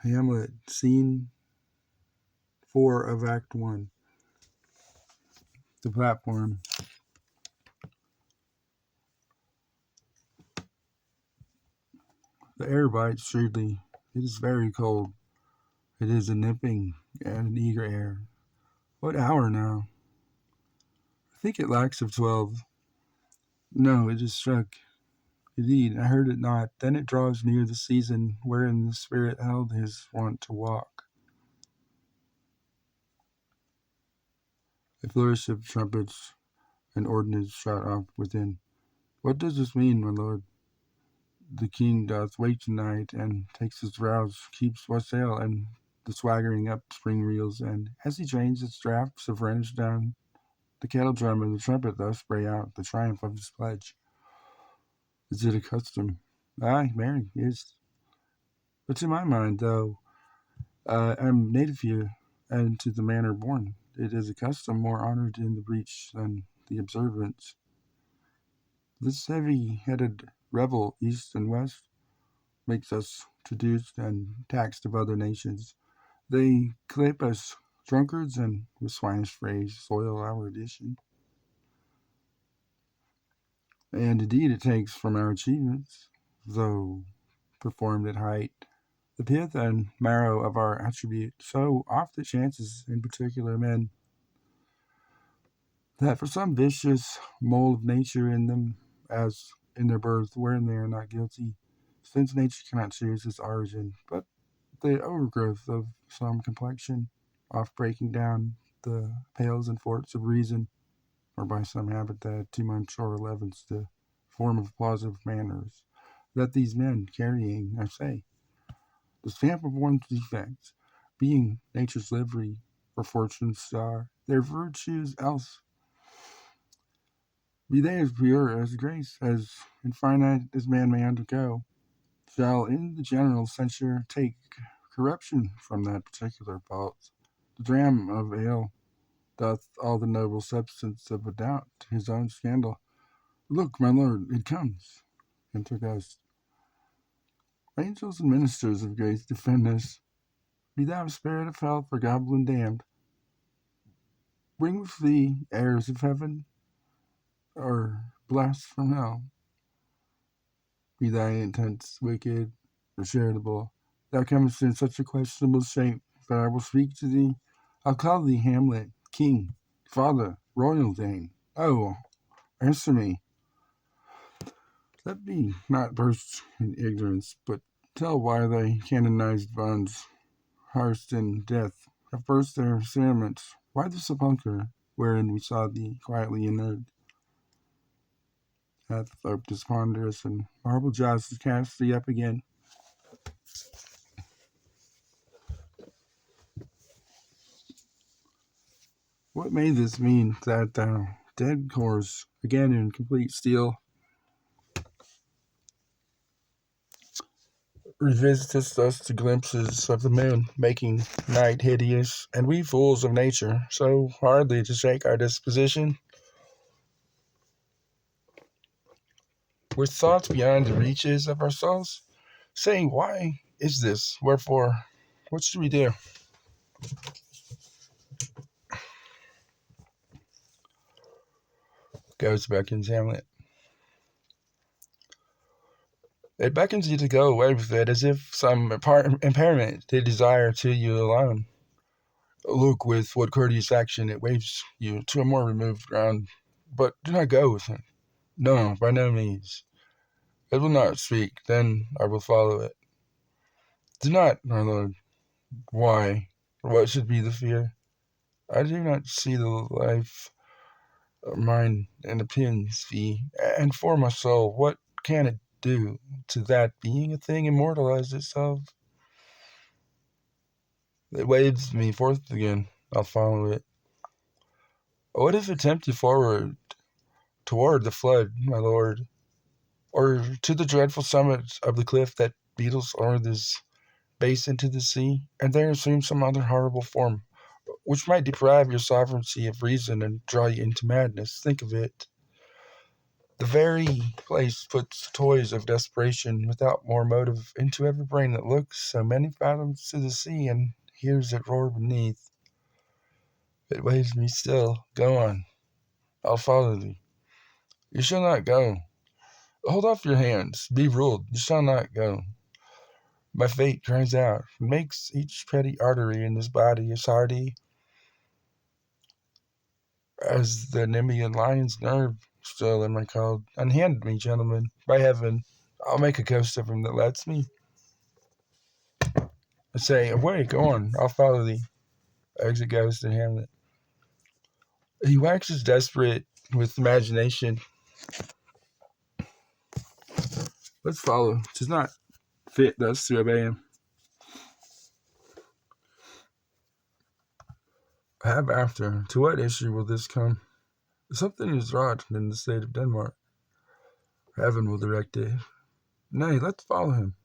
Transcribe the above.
Hamlet, Scene 4 of Act 1. The platform. The air bites shrewdly. It is very cold. It is a nipping and an eager air. What hour now? I think it lacks of 12. No, it is struck. Indeed, I heard it not. Then it draws near the season wherein the spirit held his wont to walk. A flourish of trumpets and ordnance shot off within. What does this mean, my lord? The king doth wake tonight, and takes his rouse, keeps wassail, and the swaggering up spring reels, and as he drains its draughts of Rhenish down, the kettle drum and the trumpet thus spray out the triumph of his pledge. Is it a custom? Aye, marry, yes. But to my mind, though I'm native here, and to the manner born, it is a custom more honored in the breach than the observance. This heavy-headed rebel, east and west, makes us traduced and taxed of other nations. They clip us drunkards, and with swinish phrase soil our edition. And indeed it takes from our achievements, though performed at height, the pith and marrow of our attribute. So oft it chances in particular men that for some vicious mole of nature in them, as in their birth, wherein they are not guilty, since nature cannot choose its origin, but the overgrowth of some complexion, oft breaking down the pales and forts of reason, or by some habit that too much or leavens the form of plausive manners, that these men, carrying, I say, the stamp of one's defects, being nature's livery or fortune's star, their virtues else, be they as pure as grace, as infinite as man may undergo, shall in the general censure take corruption from that particular fault. The dram of ale doth all the noble substance of a doubt to his own scandal. Look, my lord, it comes. Enter Ghost. Angels and ministers of grace defend us. Be thou spirit of hell for goblin damned. Bring with thee heirs of heaven, or blessed from hell. Be thy intents wicked or charitable. Thou comest in such a questionable shape that I will speak to thee. I'll call thee Hamlet, king, father, royal Dane. Oh, answer me. Let me not burst in ignorance, but tell why thy canonized bonds, harsed in death, have burst their cerements. Why the sepulchre, wherein we saw thee quietly inert, hath oped its ponderous and marble jaws to cast thee up again? What may this mean, that thou, dead corse, again in complete steel, revisitest us to glimpses of the moon, making night hideous, and we fools of nature, so hardly to shake our disposition, with thoughts beyond the reaches of our souls? Say, why is this? Wherefore? What should we do? Goes beckons Hamlet. It beckons you to go away with it, as if some impairment did desire to you alone. Look with what courteous action it waves you to a more removed ground, but do not go with it. No, by no means. It will not speak, then I will follow it. Do not, my lord. Why? What should be the fear? I do not see the life mine and a pin's fee, and for my soul, what can it do to that being a thing immortalized itself? It waves me forth again. I'll follow it. What if it tempt you forward toward the flood, my lord, or to the dreadful summit of the cliff that beetles o'er this base into the sea, and there assume some other horrible form, which might deprive your sovereignty of reason and draw you into madness? Think of it. The very place puts toys of desperation without more motive into every brain that looks so many fathoms to the sea and hears it roar beneath. It waves me still. Go on. I'll follow thee. You shall not go. Hold off your hands. Be ruled. You shall not go. My fate cries out, makes each petty artery in this body as hardy as the Nemean lion's nerve. Still am I called. Unhand me, gentlemen. By heaven, I'll make a ghost of him that lets me. I say, away, go on. I'll follow thee. Exit Ghost in Hamlet. He waxes desperate with imagination. Let's follow. 'Tis not fit thus to obey him. Have after. To what issue will this come? Something is wrought in the state of Denmark. Heaven will direct it. Nay, let's follow him.